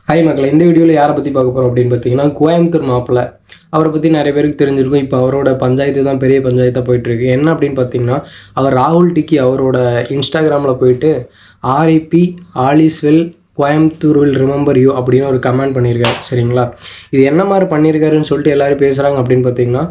Hi மக்களே, இந்த வீடியோவில் யாரை பற்றி பார்க்க போகிறோம் அப்படின்னு பார்த்தீங்கன்னா, கோயம்புத்தூர் மாப்பிள்ளை. அவரை பற்றி நிறைய பேருக்கு தெரிஞ்சிருக்கும். இப்போ அவரோட பஞ்சாயத்து தான் பெரிய பஞ்சாயத்தாக போயிட்டுருக்கு. என்ன அப்படின்னு பார்த்தீங்கன்னா, அவர் ராகுல் டிக்கி அவரோட இன்ஸ்டாகிராமில் போயிட்டு RIP all is well Coimbatore will remember you அப்படின்னு ஒரு கமெண்ட் பண்ணியிருக்காரு. சரிங்களா, இது என்ன மாதிரி பண்ணியிருக்காருன்னு சொல்லிட்டு எல்லோரும் பேசுகிறாங்க அப்படின்னு பார்த்தீங்கன்னா,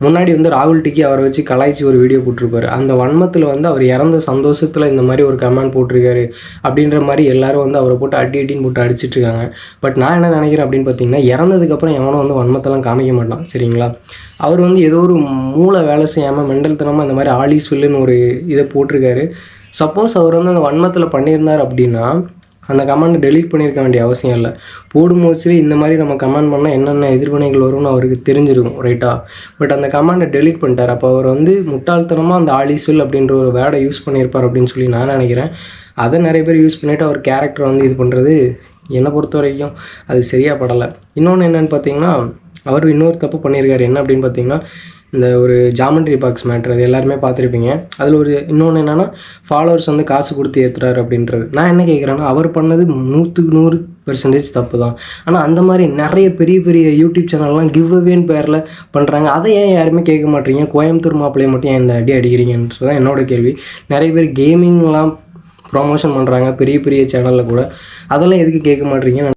முன்னாடி ராகுல் டிக்கி அவரை வச்சு கலாய்ச்சி ஒரு வீடியோ போட்டிருப்பாரு. அந்த வன்மத்தில் அவர் இறந்த சந்தோஷத்தில் இந்த மாதிரி ஒரு கமெண்ட் போட்டிருக்காரு அப்படின்ற மாதிரி எல்லோரும் அவரை போட்டு அடின்னு போட்டு அடிச்சிட்ருக்காங்க. பட் நான் என்ன நினைக்கிறேன் அப்படின்னு பார்த்தீங்கன்னா, இறந்ததுக்கப்புறம் எவனும் வன்மத்தெல்லாம் காமிக்க மாட்டான். சரிங்களா, அவர் ஏதோ ஒரு மூளை வேலை செய்யாமல் மெண்டல்தனமாக இந்த மாதிரி ஆல் இஸ் வெல்லுன்னு ஒரு இதை போட்டிருக்காரு. சப்போஸ் அவர் அந்த வன்மத்தில் பண்ணியிருந்தார் அப்படின்னா அந்த கமெண்ட் டெலீட் பண்ணியிருக்க வேண்டிய அவசியம் இல்லை. போடும்போது இந்த மாதிரி நம்ம கமெண்ட் பண்ணால் என்னென்ன எதிர்வினைகள் வரும்னு அவருக்கு தெரிஞ்சிருக்கும், ரைட்டா? பட் அந்த கமெண்ட்டை டெலீட் பண்ணிட்டார். அப்போ அவர் முட்டாள்தனமாக அந்த ஆல் இஸ் வெல் அப்படின்ற ஒரு வேர்டை யூஸ் பண்ணியிருப்பார் அப்படின்னு சொல்லி நான் நினைக்கிறேன். அதை நிறைய பேர் யூஸ் பண்ணிவிட்டு அவர் கேரக்டர் இது பண்ணுறது என்னை பொறுத்த வரைக்கும் அது சரியாக படலை. இன்னொன்று என்னென்னு பார்த்தீங்கன்னா, அவர் இன்னொரு தப்பு பண்ணியிருக்காரு. என்ன அப்படின்னு பார்த்தீங்கன்னா, இந்த ஒரு ஜாமெண்ட்ரி பாக்ஸ் மேட்ரு அது எல்லாருமே பார்த்துருப்பீங்க. அதில் ஒரு இன்னொன்று என்னென்னா, ஃபாலோவர்ஸ் காசு கொடுத்து ஏற்றுறாரு அப்படின்றது. நான் என்ன கேட்குறேன்னா, அவர் பண்ணது 100% தப்பு தான். ஆனால் அந்த மாதிரி நிறைய பெரிய பெரிய யூடியூப் சேனல்லாம் கிவ் அவேன்னு பேரில் பண்ணுறாங்க. அதை ஏன் யாருமே கேட்க மாட்டீங்க? கோயம்புத்தூர் மாப்பிள்ளையை மட்டும் ஏன் இந்த அடி அடிக்கிறீங்கன்றது தான் என்னோடய கேள்வி. நிறைய பேர் கேமிங்லாம் ப்ரொமோஷன் பண்ணுறாங்க பெரிய பெரிய சேனலில் கூட. அதெல்லாம் எதுக்கு கேட்க மாட்டீங்க?